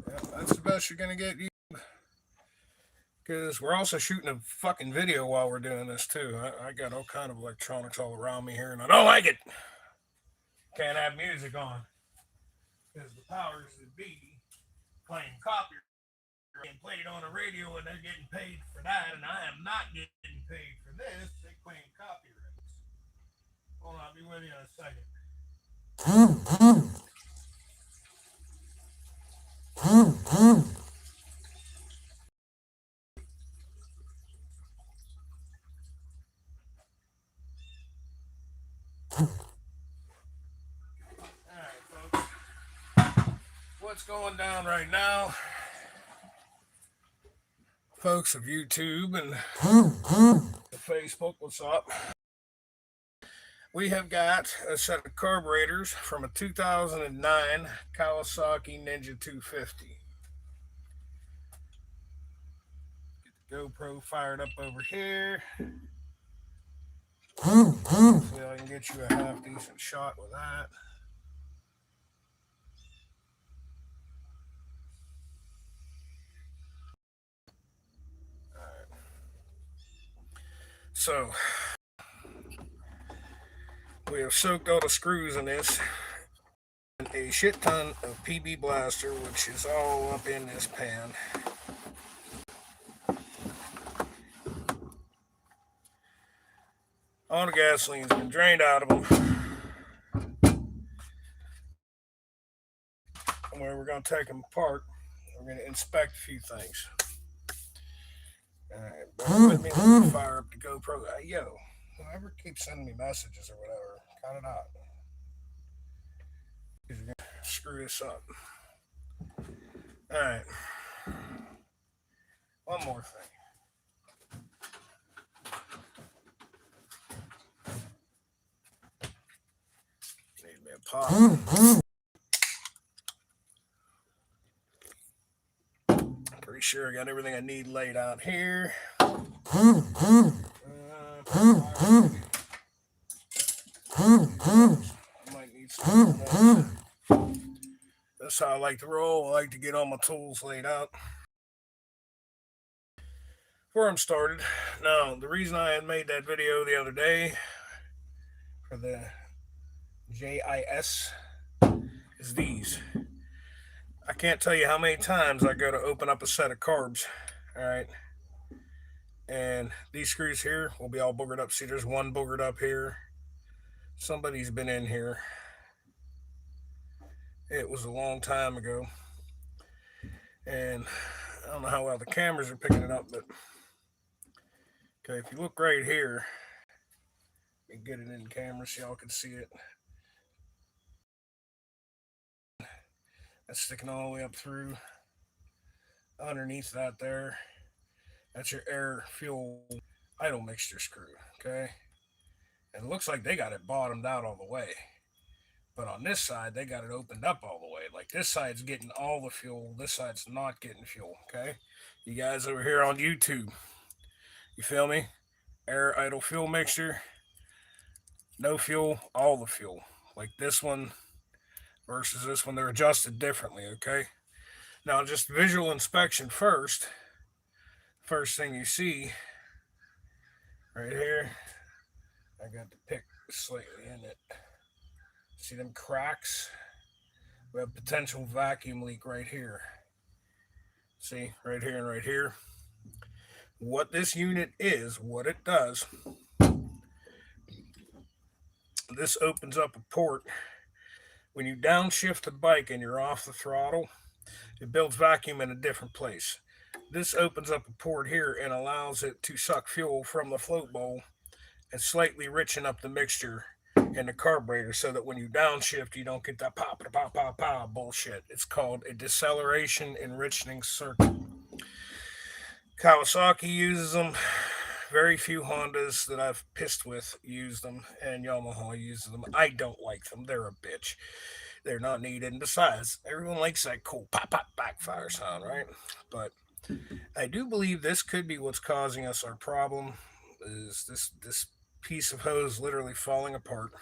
Yeah, that's the best you're gonna get. Because we're also shooting a fucking video while we're doing this too. I got all kind of electronics all around me here, and I don't like it. Can't have music on because the powers that be claim copyright and played on the radio, and they're getting paid for that, and I am not getting paid for this. They claim copyrights. Hold on, I'll be with you in a second. All right, folks. What's going down right now, folks of YouTube and Facebook? What's up? We have got a set of carburetors from a 2009 Kawasaki Ninja 250. Get the GoPro fired up over here. Hopefully I can get you a half decent shot with that. Alright. So we have soaked all the screws in this and a shit ton of PB Blaster, which is all up in this pan. All the gasoline's been drained out of them. And where we're going to take them apart, we're going to inspect a few things. Alright, bear with me. Let me fire up the GoPro. Yo, whoever keeps sending me messages or whatever, cut it out. Because you're going to screw this up. Alright. One more thing. Need me a pop. Pretty sure I got everything I need laid out here. Might need some. That's how I like to roll. I like to get all my tools laid out before I'm started. Now, the reason I had made that video the other day for the JIS is these. I can't tell you how many times I go to open up a set of carbs. Alright. And these screws here will be all boogered up. See, there's one boogered up here. Somebody's been in here. It was a long time ago. And I don't know how well the cameras are picking it up, but okay, if you look right here, you get it in camera so y'all can see it. That's sticking all the way up through. Underneath that there, that's your air fuel idle mixture screw, okay? And it looks like they got it bottomed out all the way. But on this side, they got it opened up all the way. Like this side's getting all the fuel, this side's not getting fuel, okay? You guys over here on YouTube, you feel me? Air idle fuel mixture, no fuel, all the fuel. Like this one versus this one, they're adjusted differently, okay? Now, just visual inspection first. First thing you see right here, I got the pick slightly in it. See them cracks? We have potential vacuum leak right here. See, right here and right here. What this unit is, what it does, this opens up a port. When you downshift the bike and you're off the throttle, it builds vacuum in a different place. This opens up a port here and allows it to suck fuel from the float bowl and slightly richen up the mixture in the carburetor so that when you downshift, you don't get that pop, pop, pop, pop bullshit. It's called a deceleration enriching circuit. Kawasaki uses them. Very few Hondas that I've pissed with use them, and Yamaha uses them. I don't like them. They're a bitch. They're not needed. And besides, everyone likes that cool pop, pop, backfire sound, right? But I do believe this could be what's causing us our problem, is this piece of hose literally falling apart.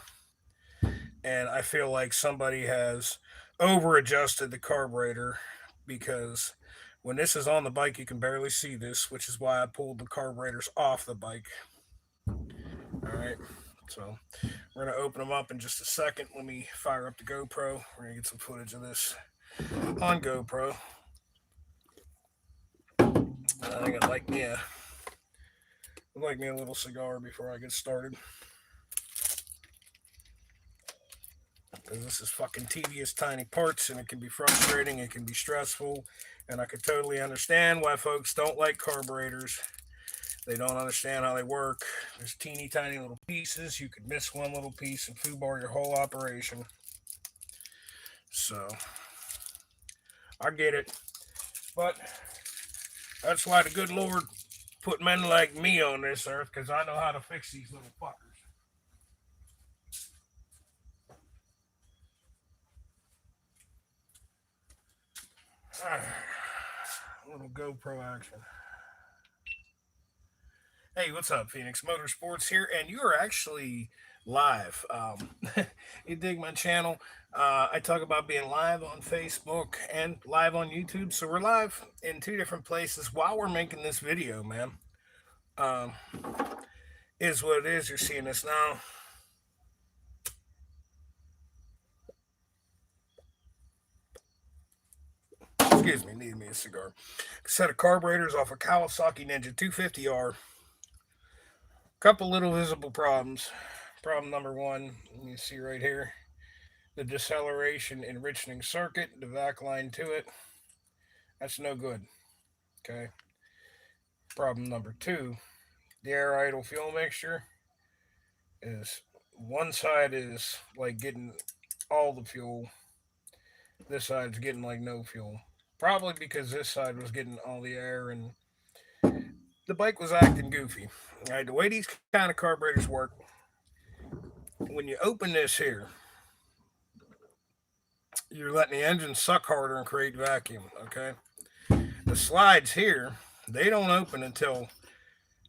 and I feel like somebody has over adjusted the carburetor because when this is on the bike, you can barely see this, which is why I pulled the carburetors off the bike. All right, so we're gonna open them up in just a second. Let me fire up the GoPro. We're gonna get some footage of this on GoPro. I think I'd like me a little cigar before I get started. Because this is fucking tedious, tiny parts, and it can be frustrating, it can be stressful, and I can totally understand why folks don't like carburetors. They don't understand how they work. There's teeny tiny little pieces. You could miss one little piece and foobar your whole operation. So, I get it. But that's why the good Lord put men like me on this earth, because I know how to fix these little fuckers. A little GoPro action. Hey, what's up, Phoenix Motorsports here, and you are actually live. You dig my channel? I talk about being live on Facebook and live on YouTube, so we're live in two different places while we're making this video, man. Um, is what it is. You're seeing this now. Excuse me, need me a cigar. Set of carburetors off a Kawasaki Ninja 250R. Couple little visible problems. Problem number one, you see right here, the deceleration enriching circuit, the vac line to it. That's no good. Okay. Problem number two, the air idle fuel mixture is one side is like getting all the fuel, this side's getting like no fuel. Probably because this side was getting all the air and the bike was acting goofy. All right, the way these kind of carburetors work, when you open this here, you're letting the engine suck harder and create vacuum. Okay. The slides here, they don't open until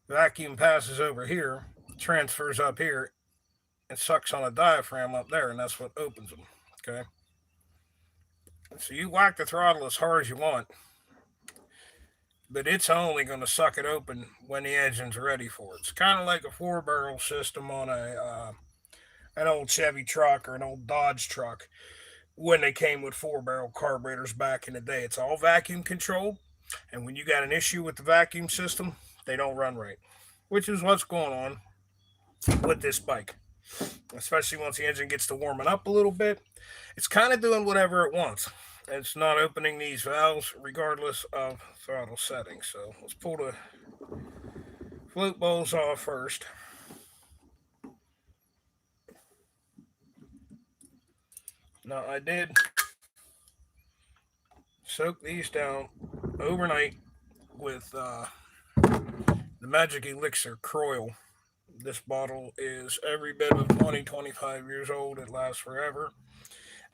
vacuum passes over here, transfers up here, and sucks on a diaphragm up there, and that's what opens them. Okay. So you whack the throttle as hard as you want, but it's only going to suck it open when the engine's ready for it. It's kind of like a four barrel system on an old Chevy truck or an old Dodge truck when they came with four barrel carburetors back in the day. It's all vacuum controlled, and when you got an issue with the vacuum system, they don't run right, which is what's going on with this bike. Especially once the engine gets to warming up a little bit, it's kind of doing whatever it wants. It's not opening these valves regardless of throttle settings. So let's pull the float bowls off first. Now I did soak these down overnight with the Magic Elixir Croil. This bottle is every bit of 25 years old. It lasts forever.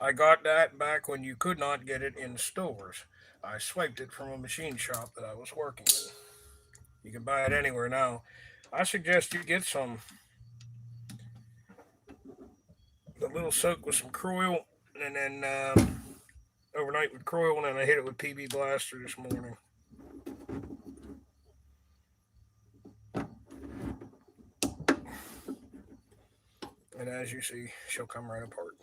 I got that back when you could not get it in stores. I swiped it from a machine shop that I was working in. You can buy it anywhere now. I suggest you get some. A little soak with some Croil, and then overnight with Croil, and then I hit it with PB Blaster this morning. And as you see, she'll come right apart.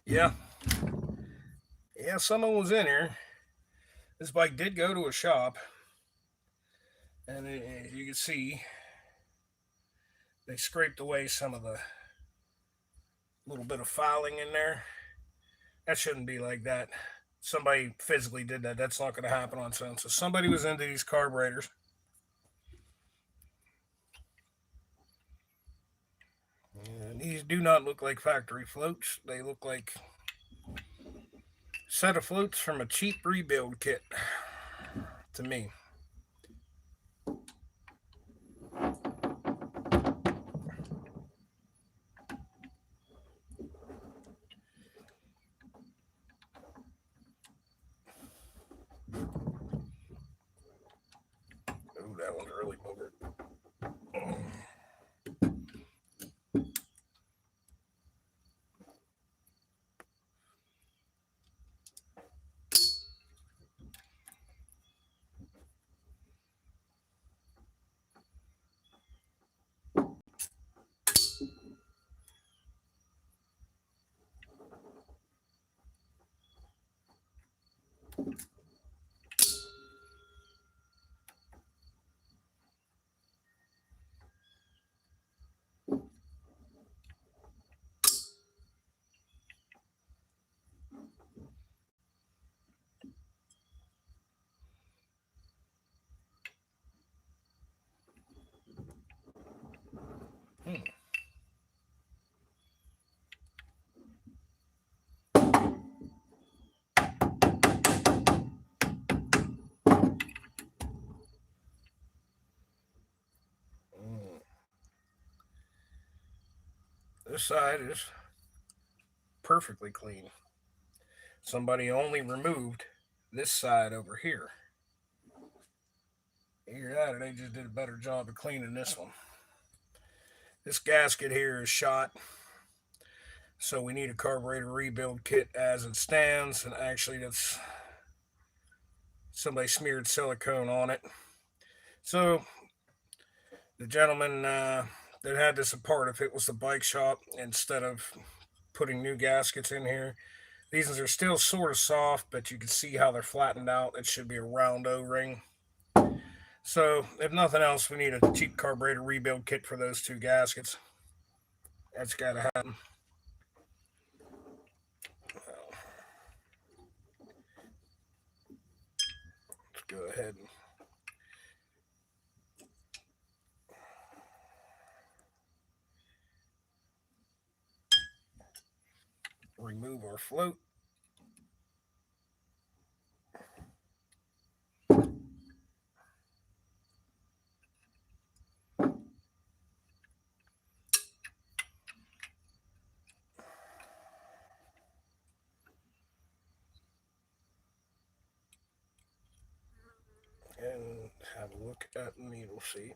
Yeah, yeah, someone was in here. This bike did go to a shop, and you can see they scraped away some of the little bit of filing in there. That shouldn't be like that. Somebody physically did that. That's not going to happen on its own. So somebody was into these carburetors. And these do not look like factory floats. They look like a set of floats from a cheap rebuild kit to me. that one's really boogered. This side is perfectly clean. Somebody only removed this side over here. Either that or they just did a better job of cleaning this one. This gasket here is shot, so we need a carburetor rebuild kit as it stands. And actually, that's somebody smeared silicone on it. So the gentleman that had this apart, if it was the bike shop, instead of putting new gaskets in here, these ones are still sort of soft, but you can see how they're flattened out. It should be a round O-ring. So, if nothing else, we need a cheap carburetor rebuild kit for those two gaskets. That's got to happen. Let's go ahead and remove our float. And have a look at the needle seat.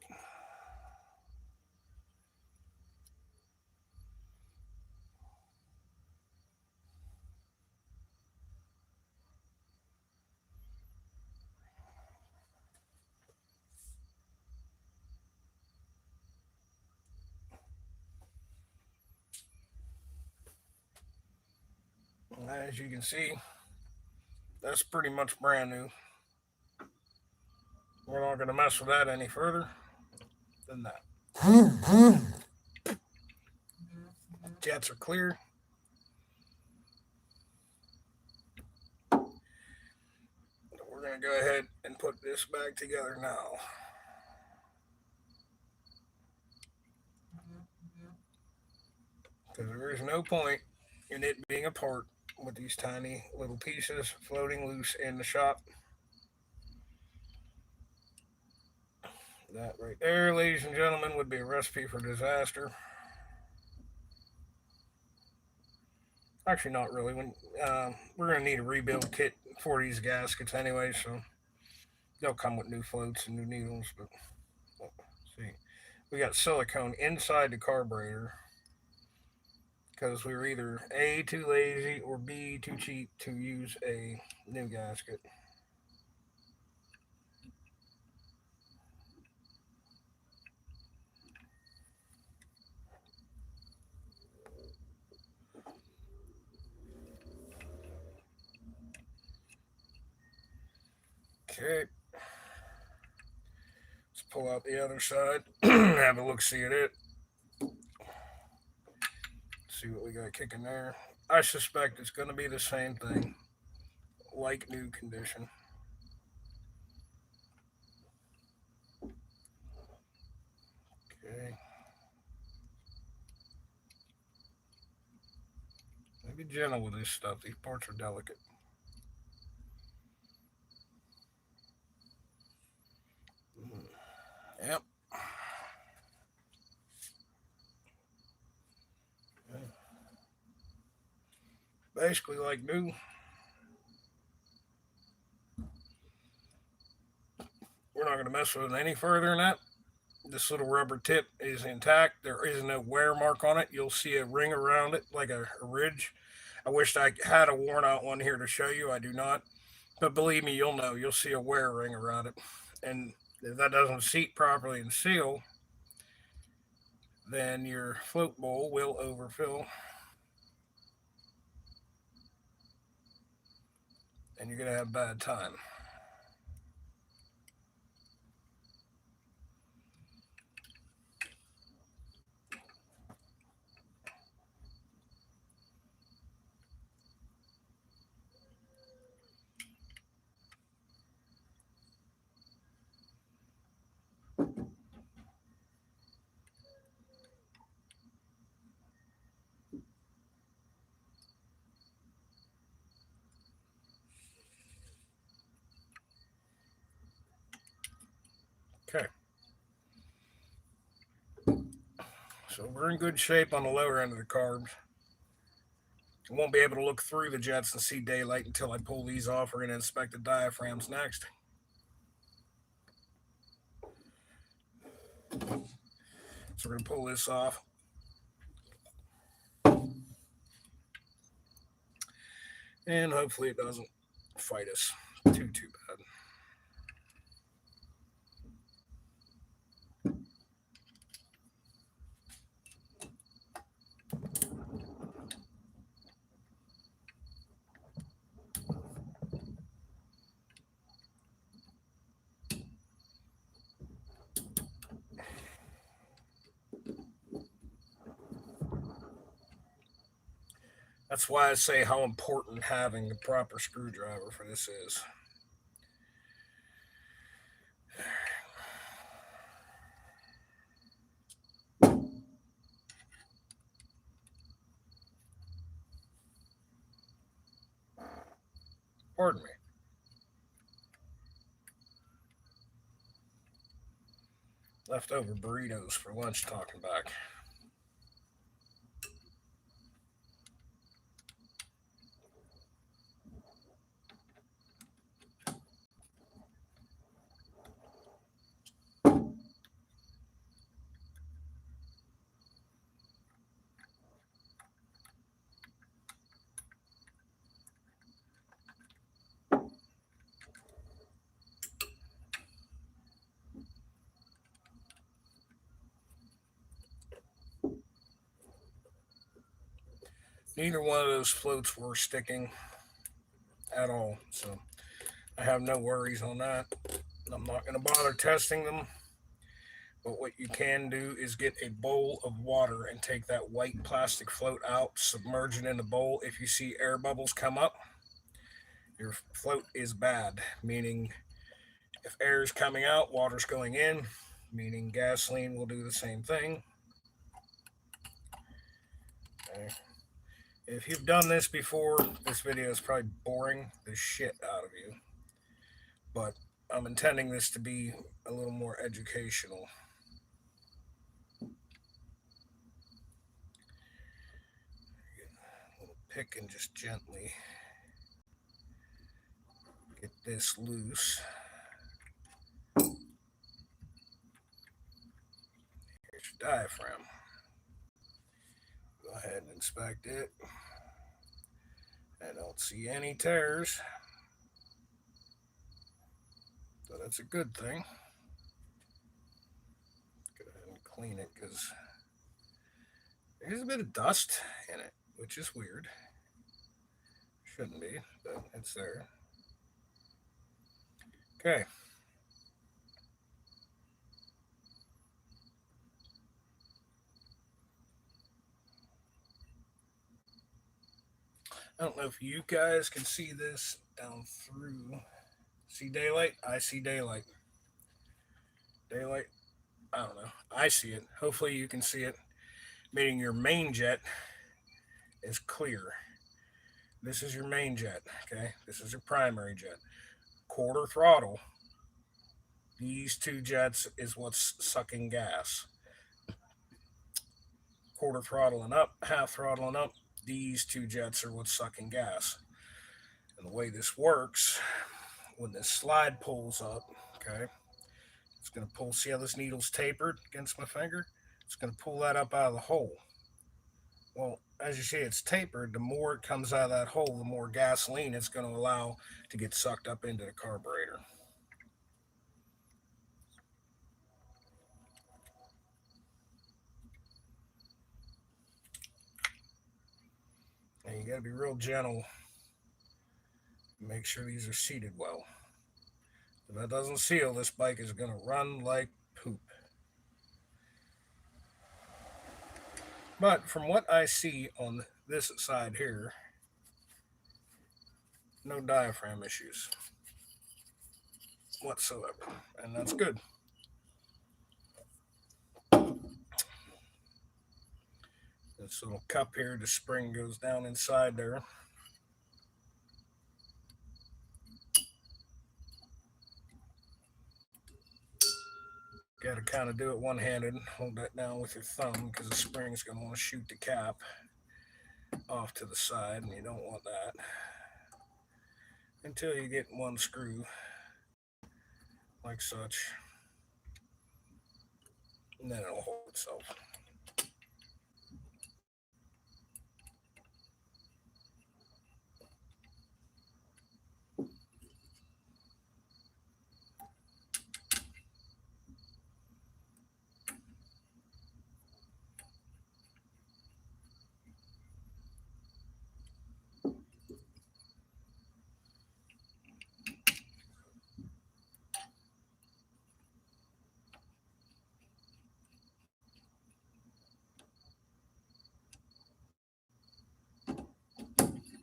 As you can see, that's pretty much brand new. We're not going to mess with that any further than that. Jets are clear. We're going to go ahead and put this back together now. Because there is no point in it being apart with these tiny little pieces floating loose in the shop. That right there, ladies and gentlemen, would be a recipe for disaster. Actually, not really. We're going to need a rebuild kit for these gaskets anyway, so they'll come with new floats and new needles. But see, we got silicone inside the carburetor because we were either A, too lazy, or B, too cheap to use a new gasket. Okay. Let's pull out the other side, have a look see at it. See what we got kicking there. I suspect it's going to be the same thing, like new condition. Okay. Be gentle with this stuff. These parts are delicate. Yep. Basically like new. we're not going to mess with it any further than that. This little rubber tip is intact. There is no wear mark on it. You'll see a ring around it like a ridge. I wished I had a worn out one here to show you. I do not. But believe me, you'll know. You'll see a wear ring around it. And if that doesn't seat properly and seal, then your float bowl will overfill and you're going to have a bad time. Okay. So we're in good shape on the lower end of the carbs. I won't be able to look through the jets and see daylight until I pull these off. We're going to inspect the diaphragms next. So we're going to pull this off. And hopefully it doesn't fight us too bad. That's why I say how important having the proper screwdriver for this is. Pardon me. Leftover burritos for lunch talking back. Neither one of those floats were sticking at all, so I have no worries on that. I'm not going to bother testing them. But what you can do is get a bowl of water and take that white plastic float out, submerge it in the bowl. If you see air bubbles come up, your float is bad, meaning if air is coming out, water's going in, meaning gasoline will do the same thing. Okay. If you've done this before, this video is probably boring the shit out of you. But I'm intending this to be a little more educational. A little pick and just gently get this loose. Here's your diaphragm. Go ahead and inspect it. I don't see any tears, so that's a good thing. Go ahead and clean it because there's a bit of dust in it, which is weird. Shouldn't be, but it's there. Okay. I don't know if you guys can see this down through. See daylight? I see daylight. Daylight? I don't know. I see it. Hopefully you can see it. Meaning your main jet is clear. This is your main jet, okay? This is your primary jet. Quarter throttle. These two jets is what's sucking gas. Quarter throttle and up, half throttle and up, these two jets are what's sucking gas. And the way this works, when this slide pulls up, okay, It's going to pull, see how this needle's tapered against my finger? It's going to pull that up out of the hole. Well, as you see, it's tapered. The more it comes out of that hole, the more gasoline it's going to allow to get sucked up into the carburetor. And you got to be real gentle. Make sure these are seated well. If that doesn't seal, this bike is going to run like poop. But from what I see on this side here, no diaphragm issues whatsoever. And that's good. This little cup here, the spring goes down inside there. Got to kind of do it one-handed. Hold that down with your thumb because the spring's going to want to shoot the cap off to the side, and you don't want that until you get one screw like such, and then it'll hold itself.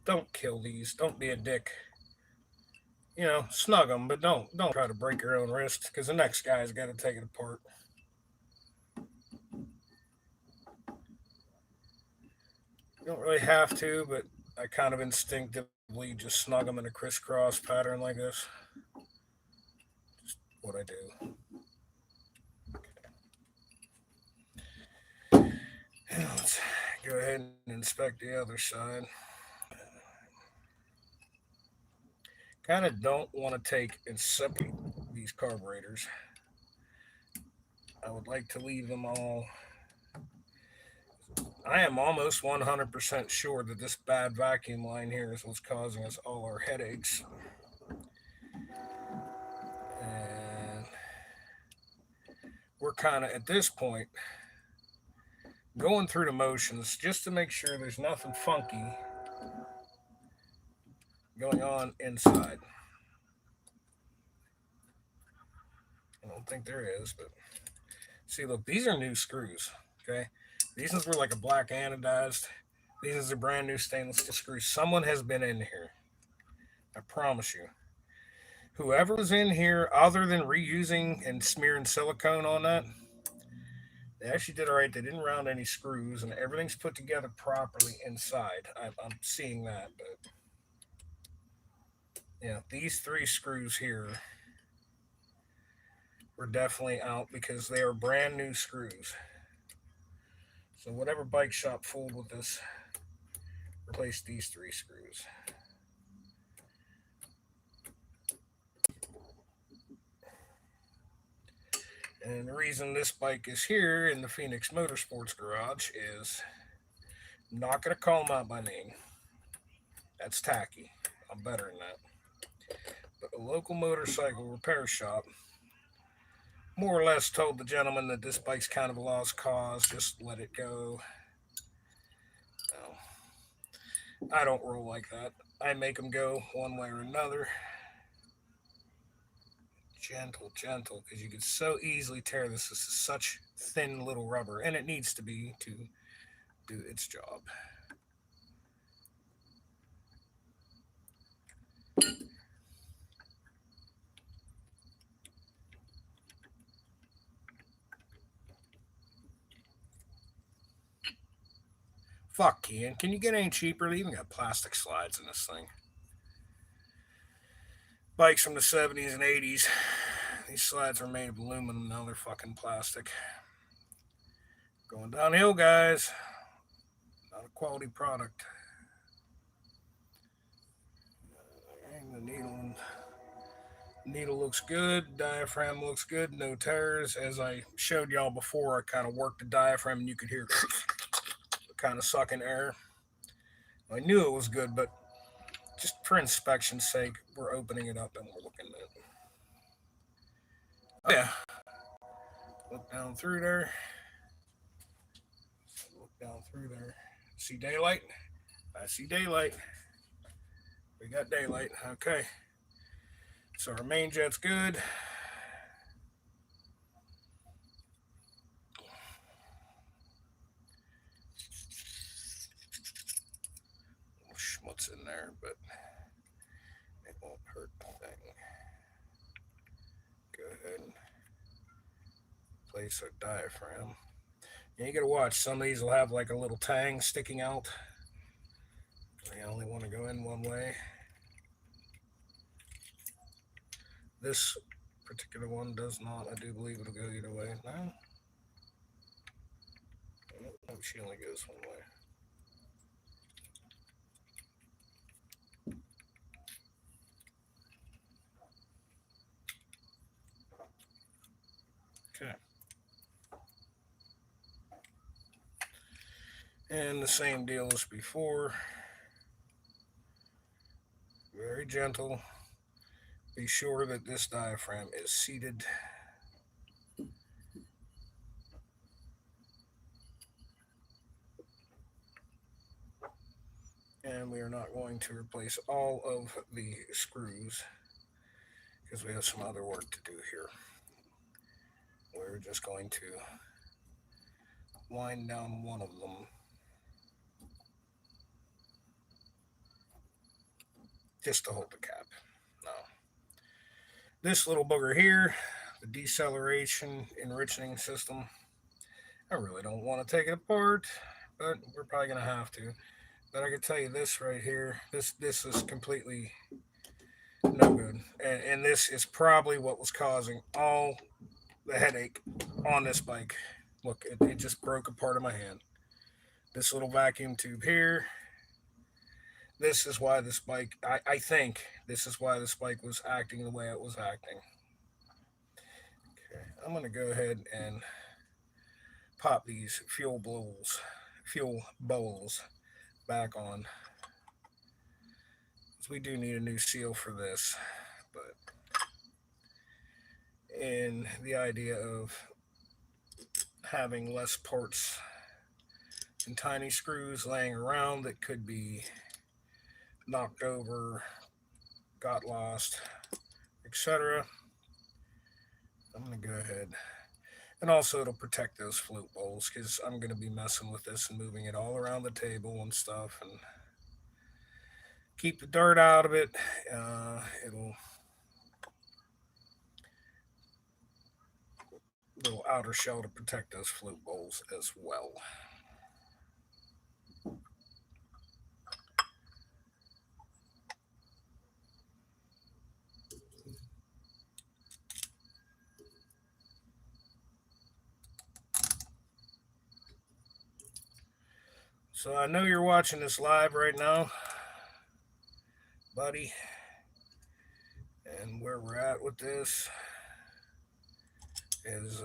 Don't kill these. Don't be a dick. You know, snug them, but don't try to break your own wrist because the next guy's got to take it apart. You don't really have to, but I kind of instinctively just snug them in a crisscross pattern like this. Just what I do. Let's go ahead and inspect the other side. Kind of don't want to take and separate these carburetors. I would like to leave them all. I am almost 100% sure that this bad vacuum line here is what's causing us all our headaches. And we're kind of, at this point, going through the motions just to make sure there's nothing funky going on inside. I don't think there is, but see, look, these are new screws, okay? These ones were like a black anodized. These are brand new stainless steel screws. Someone has been in here. I promise you. Whoever was in here, other than reusing and smearing silicone on that, they actually did all right. They didn't round any screws, and everything's put together properly inside. I'm seeing that, but yeah, these three screws here were definitely out because they are brand new screws. So whatever bike shop fooled with this, replace these three screws. And the reason this bike is here in the Phoenix Motorsports garage is I'm not going to call them out by name. That's tacky. I'm better than that. But a local motorcycle repair shop more or less told the gentleman that this bike's kind of a lost cause, just let it go. No, I don't roll like that. I make them go one way or another. Gentle, gentle, because you can so easily tear this. This is such thin little rubber, and it needs to be to do its job. Fuck, Ian. Can you get any cheaper? They even got plastic slides in this thing. Bikes from the 70s and 80s. These slides are made of aluminum. Now they're fucking plastic. Going downhill, guys. Not a quality product. Hang the needle in Needle looks good. Diaphragm looks good. No tears. As I showed y'all before, I kind of worked the diaphragm and you could hear kind of sucking air. I knew it was good, but just for inspection's sake, we're opening it up and we're looking at it. Oh yeah. Look down through there. Look down through there. See daylight? I see daylight. We got daylight. Okay. So our main jet's good. Schmutz in there, but it won't hurt the thing. Go ahead and place our diaphragm. And you gotta watch, some of these will have like a little tang sticking out. They only want to go in one way. This particular one does not. I do believe it'll go either way. No? Oh, she only goes one way. Okay. And the same deal as before. Very gentle. Be sure that this diaphragm is seated. And we are not going to replace all of the screws because we have some other work to do here. We're just going to wind down one of them just to hold the cap. Now, this little booger here, the deceleration enriching system, I really don't want to take it apart, but we're probably going to have to. But I can tell you this right here, this is completely no good. And this is probably what was causing all the headache on this bike. Look, it just broke a part of my hand. This little vacuum tube here, this is why this bike, I think this is why this bike was acting the way it was acting. Okay, I'm going to go ahead and pop these fuel bowls back on. We do need a new seal for this, but in the idea of having less parts and tiny screws laying around that could be knocked over, got lost, etc. I'm going to go ahead. And also it'll protect those float bowls because I'm going to be messing with this and moving it all around the table and stuff and keep the dirt out of it. It'll little outer shell to protect those float bowls as well. So I know you're watching this live right now, buddy. And where we're at with this is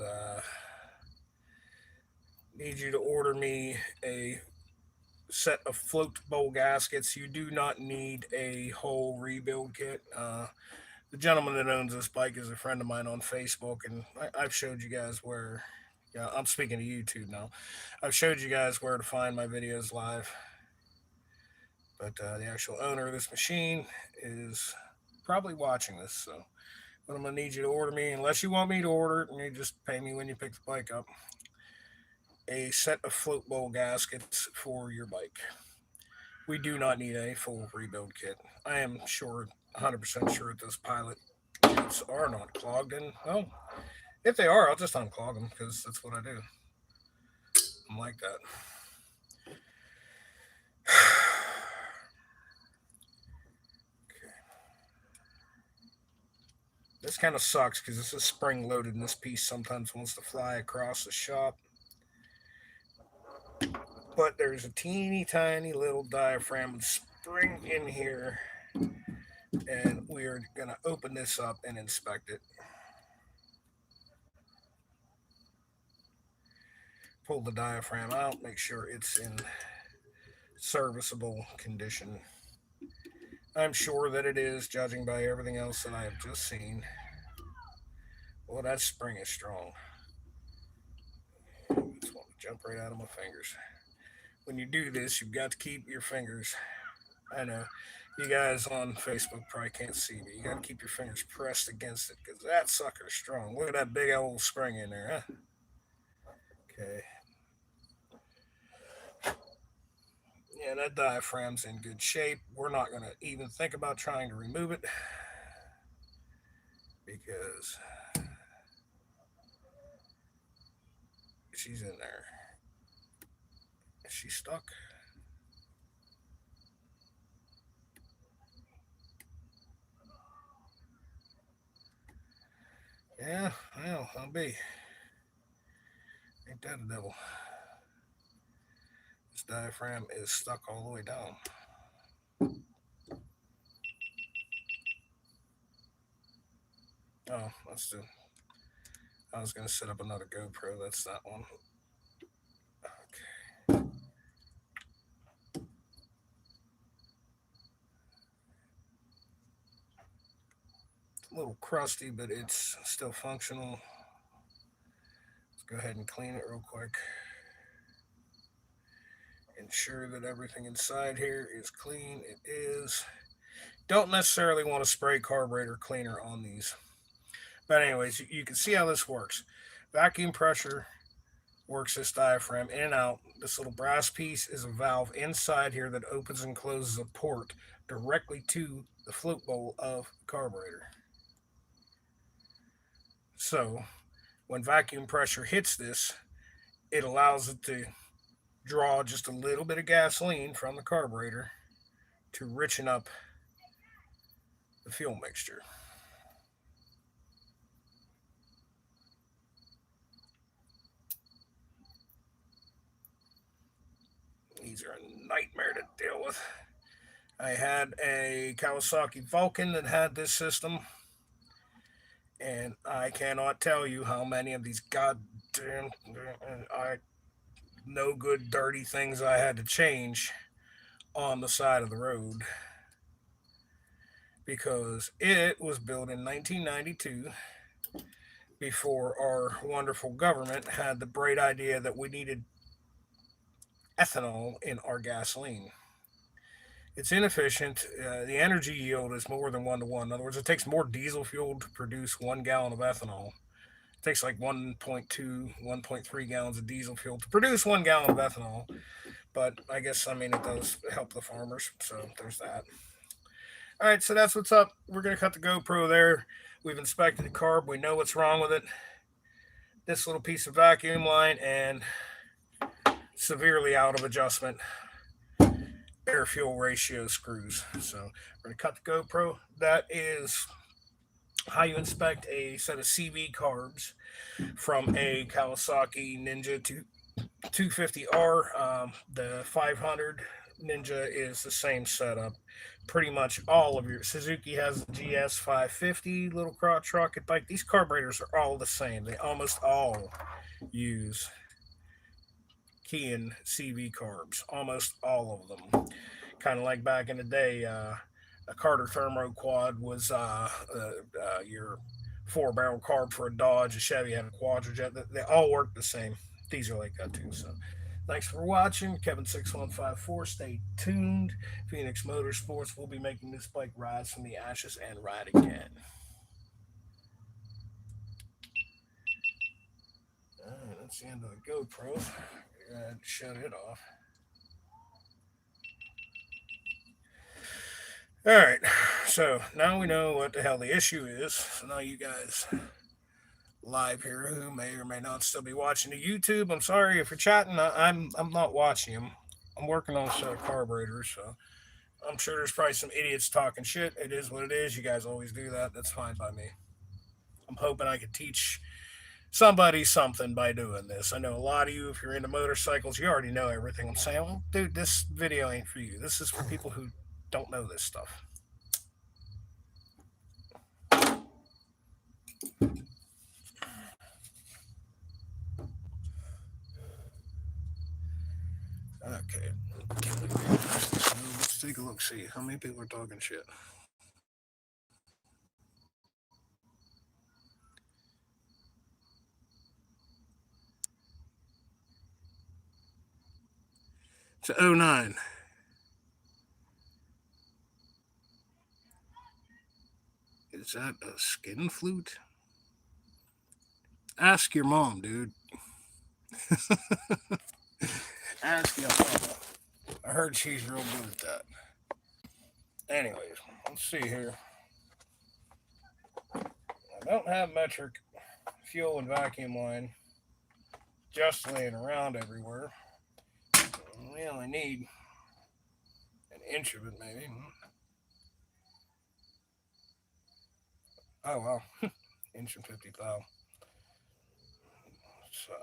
need you to order me a set of float bowl gaskets. You do not need a whole rebuild kit. The gentleman that owns this bike is a friend of mine on Facebook, and I've showed you guys where. Yeah, I'm speaking to YouTube now. I've showed you guys where to find my videos live, but the actual owner of this machine is probably watching this, so but I'm gonna need you to order me, unless you want me to order it, and you just pay me when you pick the bike up, a set of float bowl gaskets for your bike. We do not need a full rebuild kit. I am sure, 100% sure that those pilot kits are not clogged, and oh, if they are, I'll just unclog them because that's what I do. I'm like that. Okay. This kind of sucks because this is spring loaded and this piece sometimes wants to fly across the shop. But there's a teeny tiny little diaphragm spring in here and we are going to open this up and inspect it. Pull the diaphragm out, make sure it's in serviceable condition. I'm sure that it is, judging by everything else that I have just seen. Well, that spring is strong. I just want to jump right out of my fingers. When you do this, you've got to keep your fingers. I know you guys on Facebook probably can't see me. You got to keep your fingers pressed against it because that sucker's strong. Look at that big old spring in there, huh? Okay. Yeah, that diaphragm's in good shape. We're not going to even think about trying to remove it because she's in there. Is she stuck? Yeah, well, I'll be. Ain't that a devil? This diaphragm is stuck all the way down. Oh, that's the. I was going to set up another GoPro. That's that one. Okay. It's a little crusty, but it's still functional. Let's go ahead and clean it real quick. Ensure that everything inside here is clean. It is. Don't necessarily want to spray carburetor cleaner on these. But anyways, you can see how this works. Vacuum pressure works this diaphragm in and out. This little brass piece is a valve inside here that opens and closes a port directly to the float bowl of the carburetor. So when vacuum pressure hits this, it allows it to draw just a little bit of gasoline from the carburetor to richen up the fuel mixture. These are a nightmare to deal with. I had a Kawasaki Vulcan that had this system, and I cannot tell you how many of these goddamn I no good dirty things I had to change on the side of the road because it was built in 1992 before our wonderful government had the bright idea that we needed ethanol in our gasoline. It's inefficient. The energy yield is more than 1 to 1. In other words, it takes more diesel fuel to produce 1 gallon of ethanol. It takes like 1.2, 1.3 gallons of diesel fuel to produce 1 gallon of ethanol. But I guess, I mean, it does help the farmers. So there's that. All right, so that's what's up. We're going to cut the GoPro there. We've inspected the carb. We know what's wrong with it. This little piece of vacuum line and severely out of adjustment air fuel ratio screws. So we're going to cut the GoPro. That is how you inspect a set of CV carbs from a Kawasaki Ninja 250R. The 500 Ninja is the same setup. Pretty much all of your Suzuki has the GS 550 little crotch rocket bike. These carburetors are all the same. They almost all use Kian CV carbs, almost all of them. Kind of like back in the day, a Carter Thermo quad was your 4 barrel carb for a Dodge. A Chevy had a Quadrajet. They all work the same. These are like that too. So thanks for watching. Kevin6154. Stay tuned. Phoenix Motorsports will be making this bike rise from the ashes and ride again. All right, that's the end of the GoPro. Go ahead and shut it off. All right, so now we know what the hell the issue is. So now you guys live here who may or may not still be watching the YouTube. I'm sorry if you're chatting. I'm not watching them. I'm working on a set of carburetors, so I'm sure there's probably some idiots talking shit. It is what it is. You guys always do that. That's fine by me. I'm hoping I can teach somebody something by doing this. I know a lot of you, if you're into motorcycles, you already know everything I'm saying. Well, dude, this video ain't for you. This is for people who don't know this stuff. Okay. Let's take a look, see how many people are talking shit. It's 09. Is that a skin flute? Ask your mom, dude. Ask your mama. I heard she's real good at that. Anyways, let's see here. I don't have metric fuel and vacuum line just laying around everywhere. We only need an inch of it, maybe. Oh, well. Inch and 50 thou size.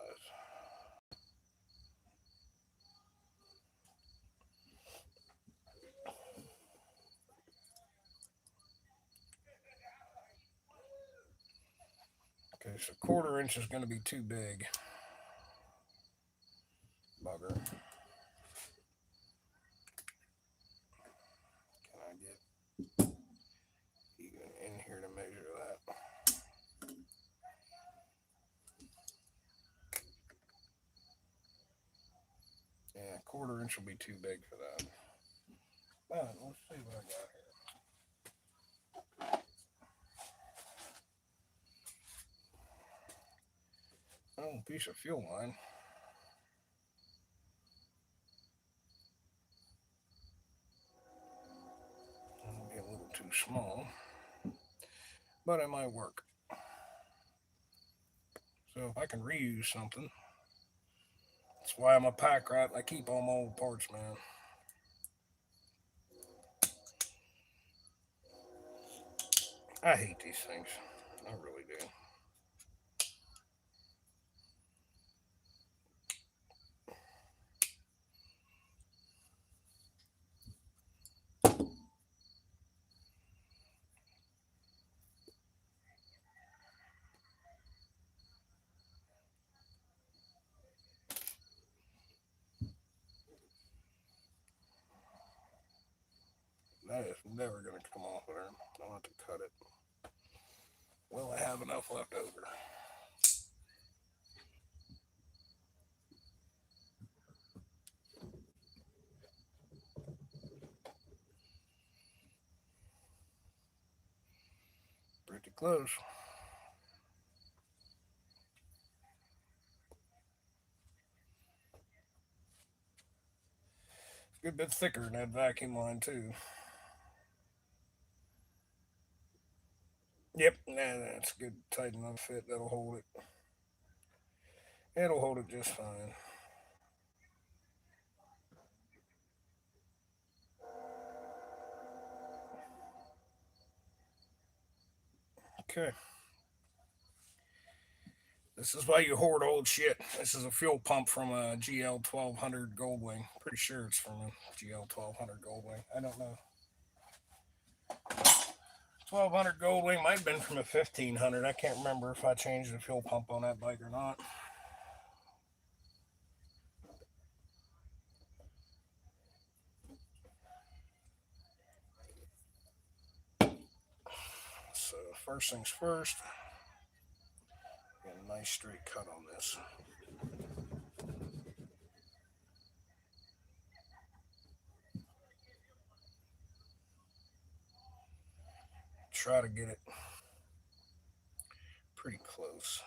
Okay, so quarter-inch is going to be too big. Bugger. Can I get even in here to measure that? Yeah, quarter-inch will be too big for that. But let's see what I got here. Oh, piece of fuel line. That'll be a little too small, but it might work. So if I can reuse something, that's why I'm a pack rat. I keep all my old parts, man. I hate these things. I really do. That is never going to come off of there. I'll have to cut it. Will I have enough left over? Pretty close. It's a good bit thicker than that vacuum line, too. Yep, nah, that's good. Tight enough fit. That'll hold it. It'll hold it just fine. Okay. This is why you hoard old shit. This is a fuel pump from a GL 1200 Goldwing. Pretty sure it's from a GL 1200 Goldwing. I don't know. 1200 Goldwing might have been from a 1500. I can't remember if I changed the fuel pump on that bike or not. So, first things first, get a nice straight cut on this. Try to get it pretty close.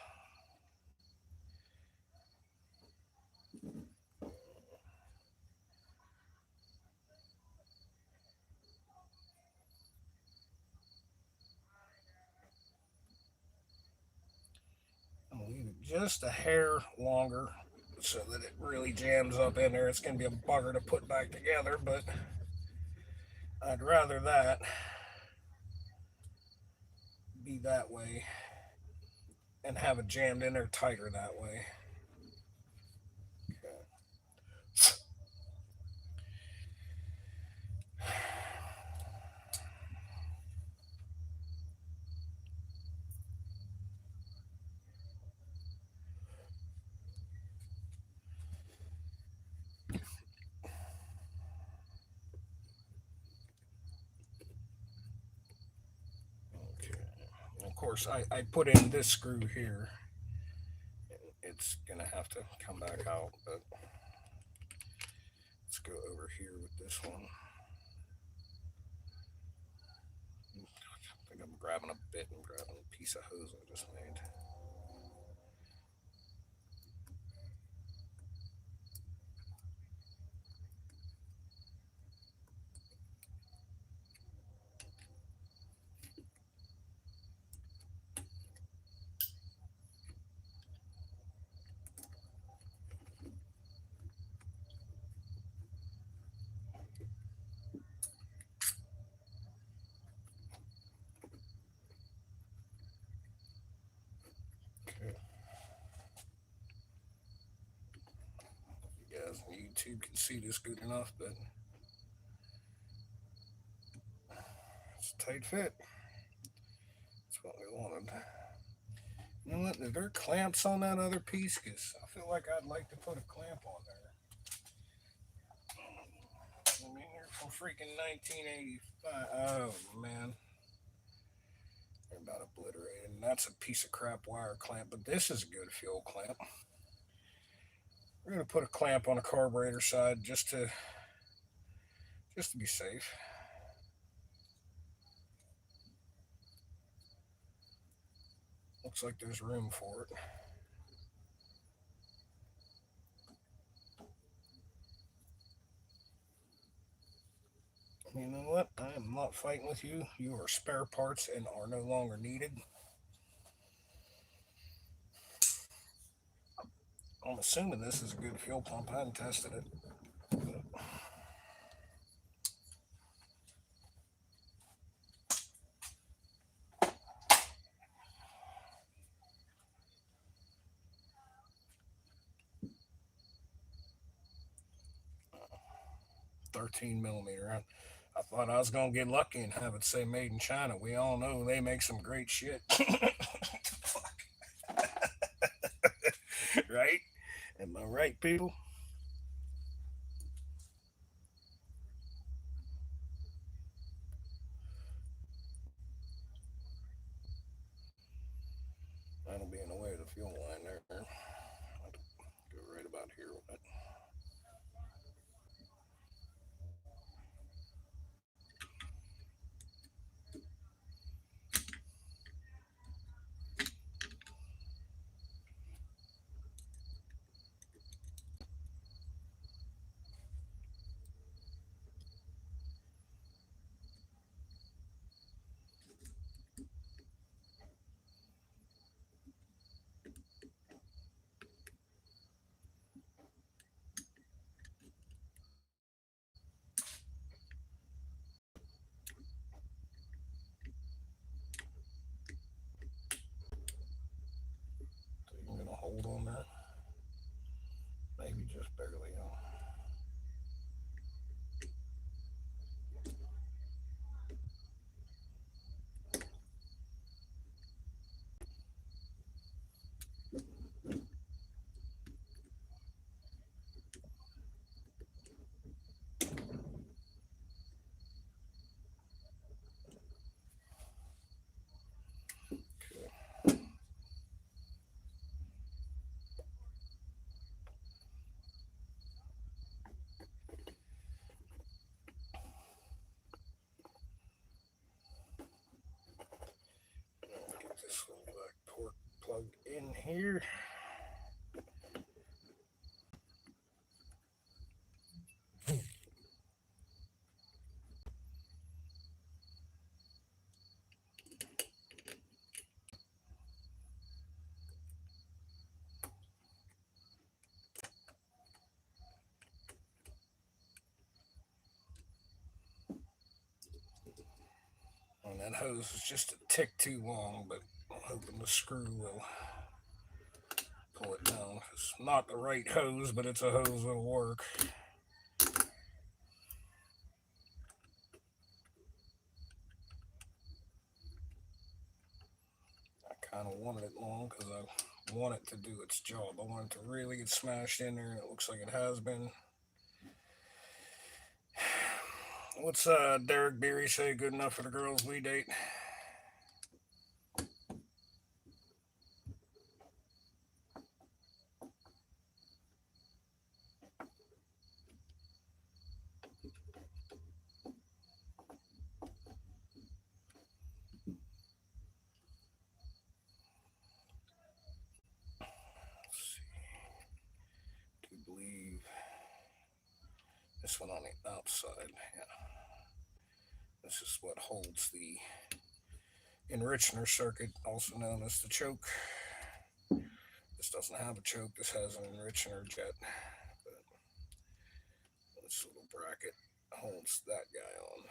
I'm gonna leave it just a hair longer so that it really jams up in there. It's gonna be a bugger to put back together, but I'd rather that be that way and have it jammed in there tighter that way. Okay. course, I put in this screw here. It's gonna have to come back out, but let's go over here with this one. I think I'm grabbing a bit and grabbing a piece of hose I just made. Okay. You guys on YouTube can see this good enough, but it's a tight fit. That's what we wanted. You know what? Is there clamps on that other piece? Because I feel like I'd like to put a clamp on there. I mean, you're from freaking 1985. Oh, man. They're about obliterated. And that's a piece of crap wire clamp, but this is a good fuel clamp. We're going to put a clamp on the carburetor side just to be safe. Looks like there's room for it. You know what? I am not fighting with you. You are spare parts and are no longer needed. I'm assuming this is a good fuel pump. I haven't tested it. But 13 millimeter. I thought I was gonna get lucky and have it say made in China. We all know they make some great shit. Right? Am I right, people? That'll be in the way of the fuel line there. I'll go right about here with it. So you're gonna hold on there. Maybe just barely. Okay. Get this little black port plugged in here. And that hose is just a tick too long, but I'm hoping the screw will pull it down. It's not the right hose, but it's a hose that'll work. I kind of wanted it long because I want it to do its job. I want it to really get smashed in there, and it looks like it has been. What's Derek Beery say? Good enough for the girls we date? this one on the outside. Yeah. This is what holds the enricher circuit, also known as the choke. This doesn't have a choke. This has an enricher jet. But this little bracket holds that guy on.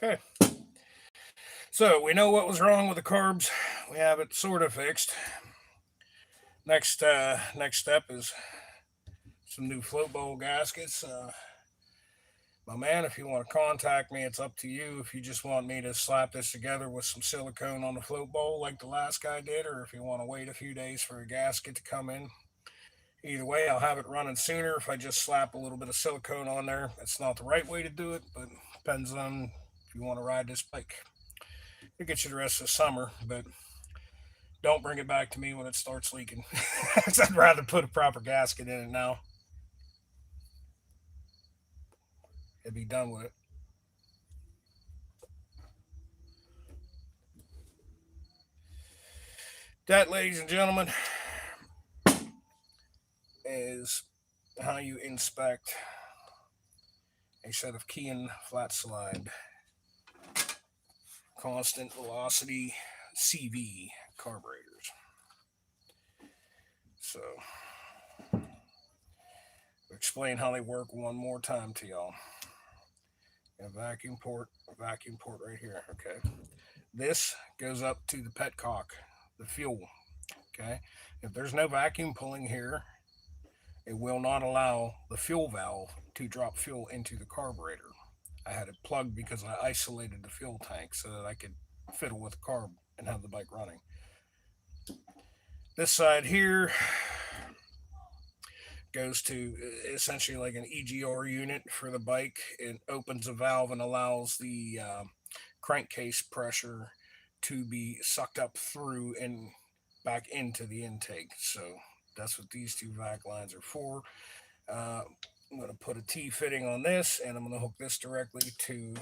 Okay. So we know what was wrong with the carbs. We have it sort of fixed. Next step is some new float bowl gaskets. My man, if you want to contact me, it's up to you. If you just want me to slap this together with some silicone on the float bowl like the last guy did, or if you want to wait a few days for a gasket to come in. Either way, I'll have it running sooner if I just slap a little bit of silicone on there. It's not the right way to do it, but depends on if you want to ride this bike. It gets you the rest of the summer, but don't bring it back to me when it starts leaking. I'd rather put a proper gasket in it now and be done with it. That, ladies and gentlemen, is how you inspect a set of Kean flat slide constant velocity CV carburetors. So, explain how they work one more time to y'all. A vacuum port right here. Okay. This goes up to the petcock, the fuel. Okay. If there's no vacuum pulling here, it will not allow the fuel valve to drop fuel into the carburetor. I had it plugged because I isolated the fuel tank so that I could fiddle with the carb and have the bike running. This side here goes to essentially like an EGR unit for the bike. It opens a valve and allows the crankcase pressure to be sucked up through and back into the intake. So that's what these two vac lines are for. I'm going to put a T fitting on this, and I'm going to hook this directly to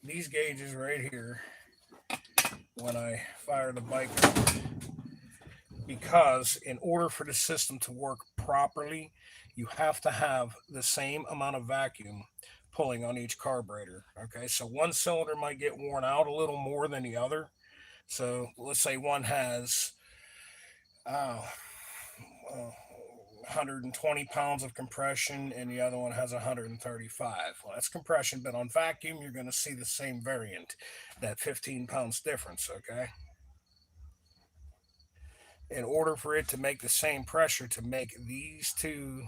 these gauges right here when I fire the bike up. Because in order for the system to work properly, you have to have the same amount of vacuum pulling on each carburetor. Okay, so one cylinder might get worn out a little more than the other. So let's say one has uh, 120 pounds of compression and the other one has 135. Well, that's compression, but on vacuum, you're going to see the same variant, that 15 pounds difference, okay? In order for it to make the same pressure to make these two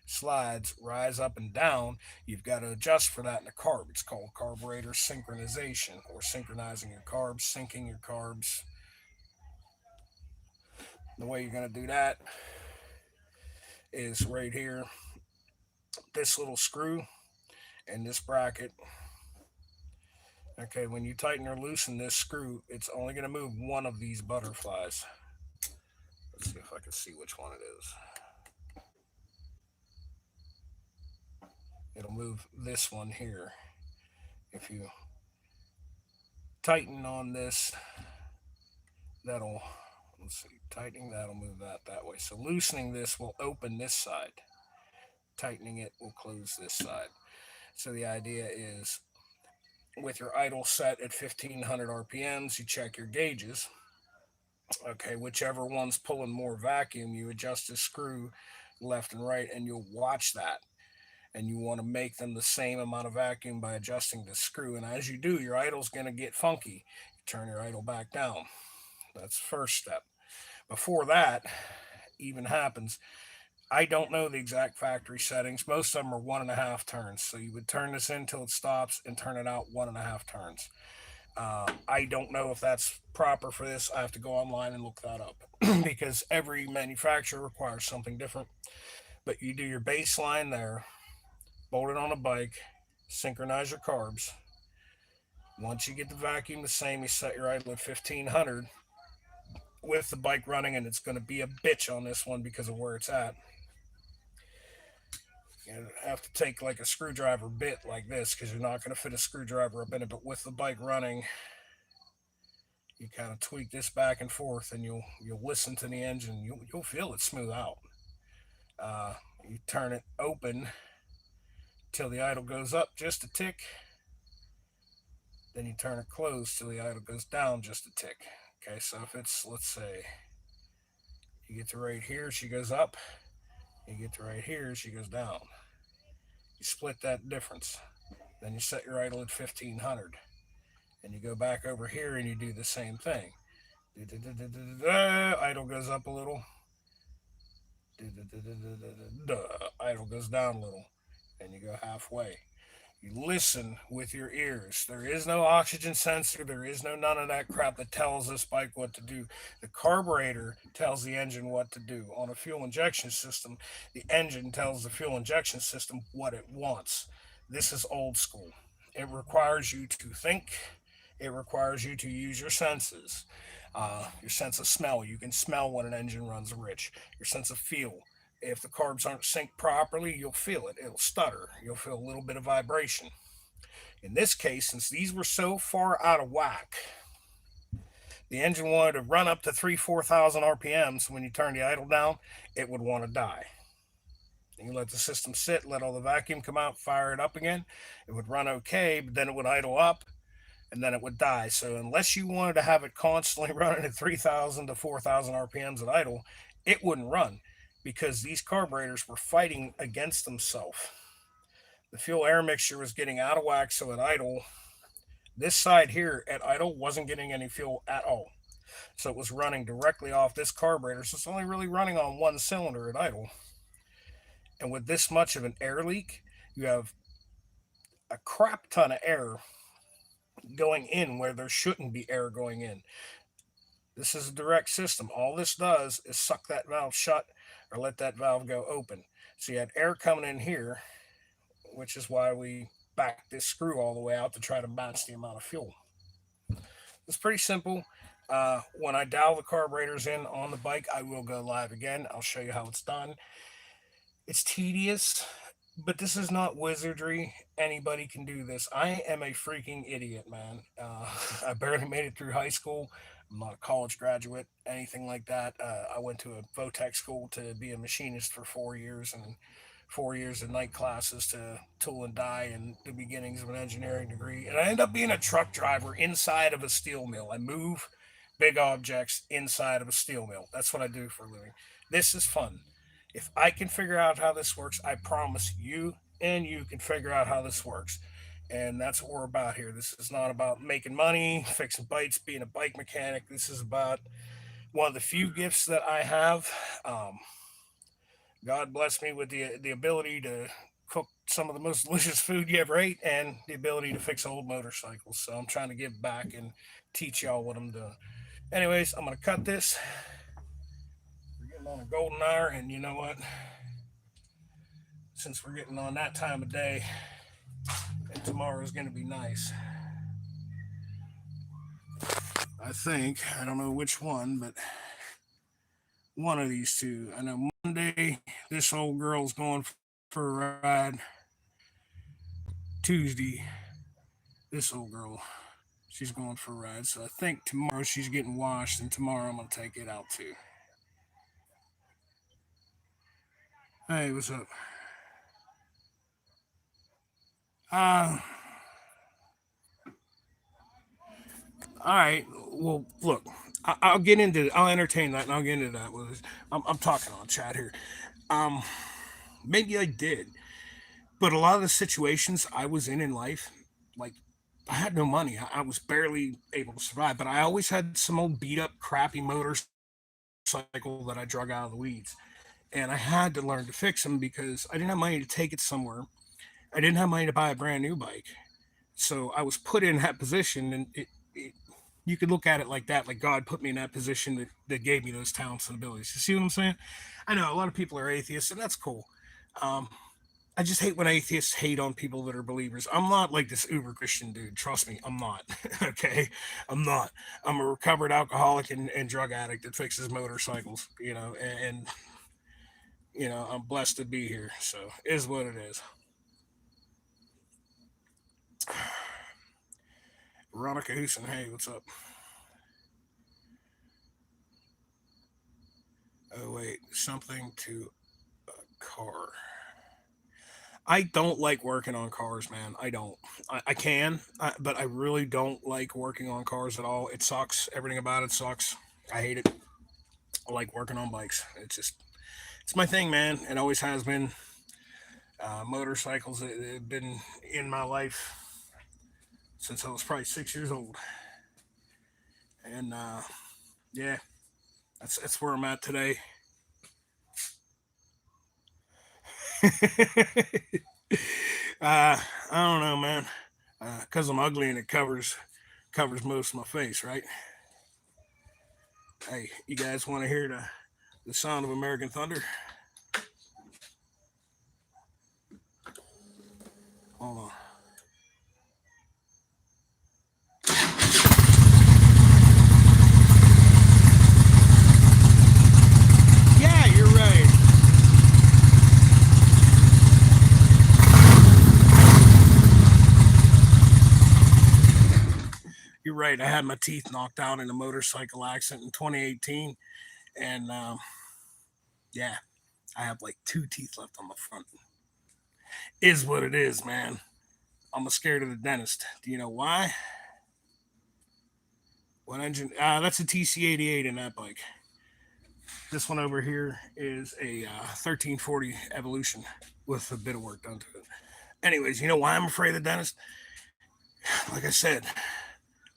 slides rise up and down, you've got to adjust for that in the carb. It's called carburetor synchronization, or synchronizing your carbs, syncing your carbs. The way you're going to do that is right here. This little screw and this bracket. Okay, when you tighten or loosen this screw, it's only going to move one of these butterflies. Let's see if I can see which one it is. It'll move this one here. If you tighten on this, that'll, let's see, tightening that'll move that way. So loosening this will open this side. Tightening it will close this side. So the idea is, with your idle set at 1500 RPMs, you check your gauges. Okay, whichever one's pulling more vacuum, you adjust the screw left and right, and you'll watch that. And you want to make them the same amount of vacuum by adjusting the screw. And as you do, your idle's going to get funky. You turn your idle back down. That's the first step. Before that even happens, I don't know the exact factory settings. Most of them are 1.5 turns. So you would turn this in until it stops and turn it out 1.5 turns. I don't know if that's proper for this. I have to go online and look that up because every manufacturer requires something different. But you do your baseline there, bolt it on a bike, synchronize your carbs. Once you get the vacuum the same, you set your idle at 1500 with the bike running, and it's going to be a bitch on this one because of where it's at. You have to take like a screwdriver bit like this because you're not going to fit a screwdriver up in it. But with the bike running, you kind of tweak this back and forth, and you'll listen to the engine. You'll feel it smooth out. You turn it open till the idle goes up just a tick. Then you turn it closed till the idle goes down just a tick. Okay, so if it's, let's say, you get to right here, she goes up. You get to right here, she goes down. You split that difference. Then you set your idle at 1500. And you go back over here and you do the same thing. Idle goes up a little. Idle goes down a little. And you go halfway. You listen with your ears. There is no oxygen sensor. There is no none of that crap that tells this bike what to do. The carburetor tells the engine what to do. On a fuel injection system, the engine tells the fuel injection system what it wants. This is old school. It requires you to think. It requires you to use your senses. Your sense of smell. You can smell when an engine runs rich. Your sense of feel. If the carbs aren't synced properly, you'll feel it. It'll stutter. You'll feel a little bit of vibration. In this case, since these were so far out of whack, the engine wanted to run up to 4,000 RPMs. When you turn the idle down, it would want to die. And you let the system sit, let all the vacuum come out, fire it up again. It would run okay, but then it would idle up and then it would die. So unless you wanted to have it constantly running at 3,000 to 4,000 RPMs at idle, it wouldn't run because these carburetors were fighting against themselves. The fuel air mixture was getting out of whack, so at idle, this side here at idle wasn't getting any fuel at all. So it was running directly off this carburetor. So it's only really running on one cylinder at idle. And with this much of an air leak, you have a crap ton of air going in where there shouldn't be air going in. This is a direct system. All this does is suck that valve shut or let that valve go open. So you had air coming in here, which is why we backed this screw all the way out to try to match the amount of fuel. It's pretty simple. When I dial the carburetors in on the bike, I will go live again. I'll show you how it's done. It's tedious, but this is not wizardry. Anybody can do this. I am a freaking idiot, man. I barely made it through high school. I'm not a college graduate, anything like that. I went to a Votech school to be a machinist for 4 years and 4 years of night classes to tool and die and the beginnings of an engineering degree. And I ended up being a truck driver inside of a steel mill. I move big objects inside of a steel mill. That's what I do for a living. This is fun. If I can figure out how this works, I promise you and you can figure out how this works. And that's what we're about here. This is not about making money, fixing bikes, being a bike mechanic. This is about one of the few gifts that I have. Um, God blessed me with the ability to cook some of the most delicious food you ever ate and the ability to fix old motorcycles. So I'm trying to give back and teach y'all what I'm doing. Anyways, I'm going to cut this. We're getting on a golden hour, and you know what? Since we're getting on that time of day, and tomorrow is going to be nice. I think, I don't know which one, but one of these two. I know Monday, this old girl's going for a ride. Tuesday, this old girl, she's going for a ride. So I think tomorrow she's getting washed, and tomorrow I'm going to take it out too. Hey, what's up? Uh, all right. Well, look, I'll get into it. I'll entertain that, and I'll get into that with us. I'm talking on chat here. Um, Maybe I did, but a lot of the situations I was in life, like I had no money. I was barely able to survive, but I always had some old beat up, crappy motorcycle that I drug out of the weeds. and I had to learn to fix them because I didn't have money to take it somewhere. I didn't have money to buy a brand new bike. So I was put in that position, and you could look at it like that, like God put me in that position that gave me those talents and abilities. You see what I'm saying? I know a lot of people are atheists, and that's cool. Um, I just hate when atheists hate on people that are believers. I'm not like this uber Christian dude. Trust me, I'm not. Okay, I'm not. I'm a recovered alcoholic and drug addict that fixes motorcycles. And I'm blessed to be here. So is what it is. Veronica Houston, hey, what's up? Oh wait, something to a car. I don't like working on cars, man. I don't. I can, but I really don't like working on cars at all. It sucks. Everything about it sucks. I hate it. I like working on bikes. It's my thing, man. It always has been. Motorcycles have been in my life since I was probably 6 years old, and yeah, that's where I'm at today. I don't know, man. Because I'm ugly and it covers most of my face, right? Hey, you guys want to hear the sound of American Thunder? Hold on. Yeah, you're right. You're right. I had my teeth knocked out in a motorcycle accident in 2018, and yeah, I have like two teeth left on the front. Is what it is, man. I'm scared of the dentist. Do you know why? What engine? That's a TC88 in that bike. This one over here is a 1340 Evolution with a bit of work done to it. Anyways, you know why I'm afraid of the dentist? Like I said,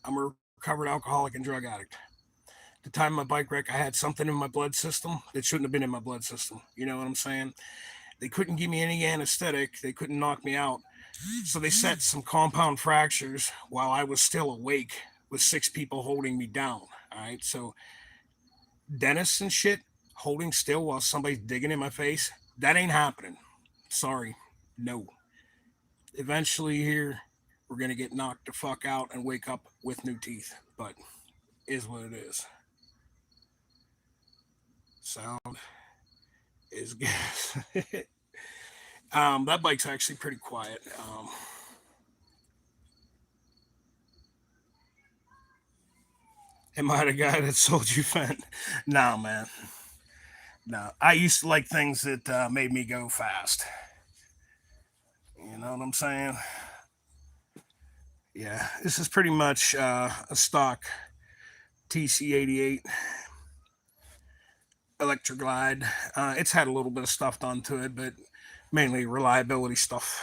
I'm a recovered alcoholic and drug addict. At the time of my bike wreck, I had something in my blood system that shouldn't have been in my blood system. You know what I'm saying? They couldn't give me any anesthetic. They couldn't knock me out. So they set some compound fractures while I was still awake with six people holding me down. All right. So dentists and shit holding still while somebody's digging in my face, that ain't happening. Sorry. No. Eventually here, we're gonna get knocked the fuck out and wake up with new teeth. But is what it is. Sound is good. That bike's actually pretty quiet. Am I the guy that sold you Fent? Nah, man. No, I used to like things that made me go fast. You know what I'm saying? Yeah, this is pretty much a stock TC88 Electroglide. It's had a little bit of stuff done to it, but mainly reliability stuff.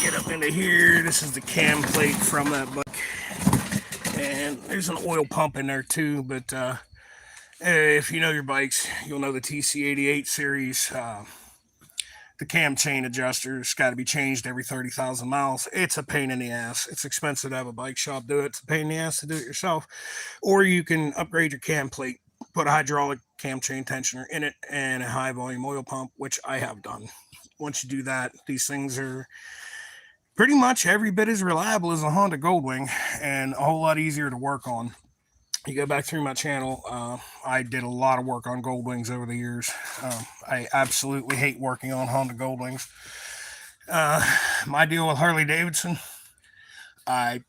Get up into here. This is the cam plate from that bike, and there's an oil pump in there too. But if you know your bikes, you'll know the TC88 series. The cam chain adjuster's got to be changed every 30,000 miles. It's a pain in the ass. It's expensive to have a bike shop do it. It's a pain in the ass to do it yourself. Or you can upgrade your cam plate, put a hydraulic cam chain tensioner in it, and a high volume oil pump, which I have done. Once you do that, these things are pretty much every bit as reliable as a Honda Goldwing and a whole lot easier to work on. You go back through my channel, I did a lot of work on Goldwings over the years. I absolutely hate working on Honda Goldwings. Uh, my deal with Harley Davidson, I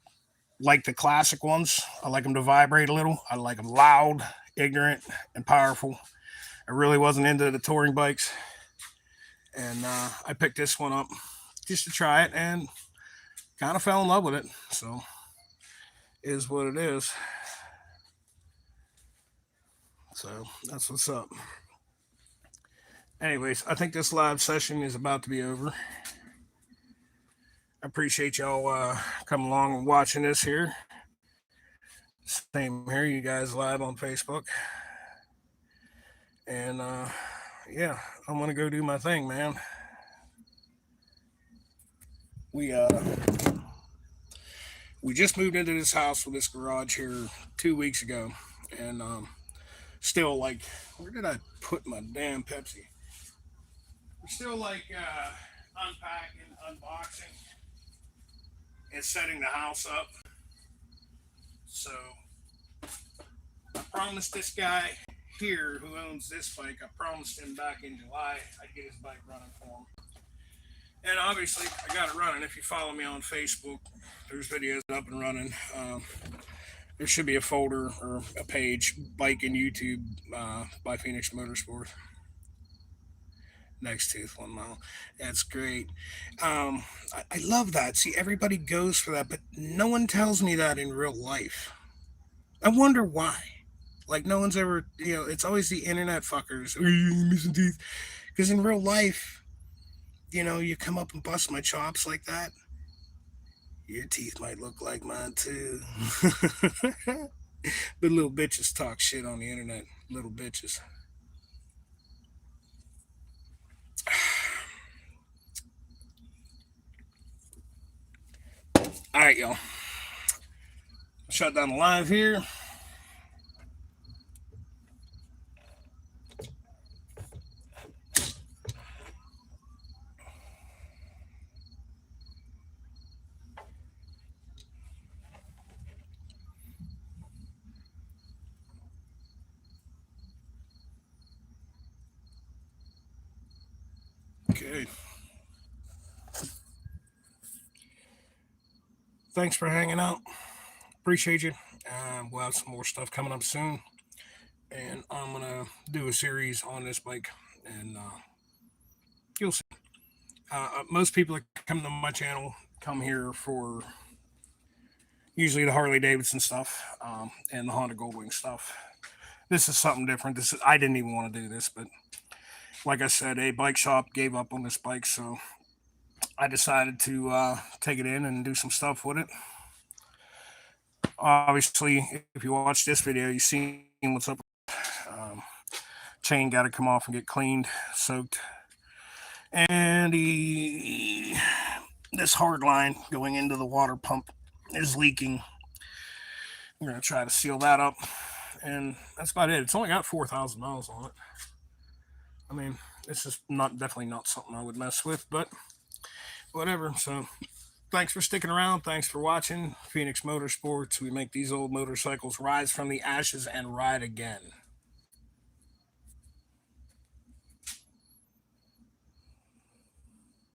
like the classic ones. I like them to vibrate a little. I like them loud, ignorant, and powerful. I really wasn't into the touring bikes, and I picked this one up just to try it, and kind of fell in love with it. So, is what it is. So that's what's up. Anyways, I think this live session is about to be over. I appreciate y'all coming along and watching this here. Same here, you guys live on Facebook. And yeah, I'm gonna go do my thing, man. We uh we just moved into this house with this garage here 2 weeks ago, and still like, where did I put my damn Pepsi? We're still like unpacking, unboxing, and setting the house up. So I promised this guy here who owns this bike, I promised him back in July I'd get his bike running for him. And obviously, I got it running. If you follow me on Facebook, there's videos up and running. There should be a folder or a page, bike and YouTube by Phoenix Motorsports. Next tooth 1 mile. That's great. I love that. See, everybody goes for that, but no one tells me that in real life. I wonder why. Like, no one's ever, it's always the internet fuckers. Are you missing teeth? Because in real life, you come up and bust my chops like that, your teeth might look like mine too. But little bitches talk shit on the internet. Little bitches. All right, y'all. Shut down the live here. Okay. Thanks for hanging out. Appreciate you. We'll have some more stuff coming up soon. And I'm going to do a series on this bike. And you'll see. Most people that come to my channel come here for usually the Harley Davidson stuff and the Honda Goldwing stuff. This is something different. I didn't even want to do this, but like I said, a bike shop gave up on this bike, so I decided to take it in and do some stuff with it. Obviously, if you watch this video, you've seen what's up. Chain got to come off and get cleaned, soaked, and this hard line going into the water pump is leaking. We're gonna try to seal that up, and that's about it. It's only got 4,000 miles on it. I mean, it's just definitely not something I would mess with, but whatever. So thanks for sticking around. Thanks for watching Phoenix Motorsports. We make these old motorcycles rise from the ashes and ride again.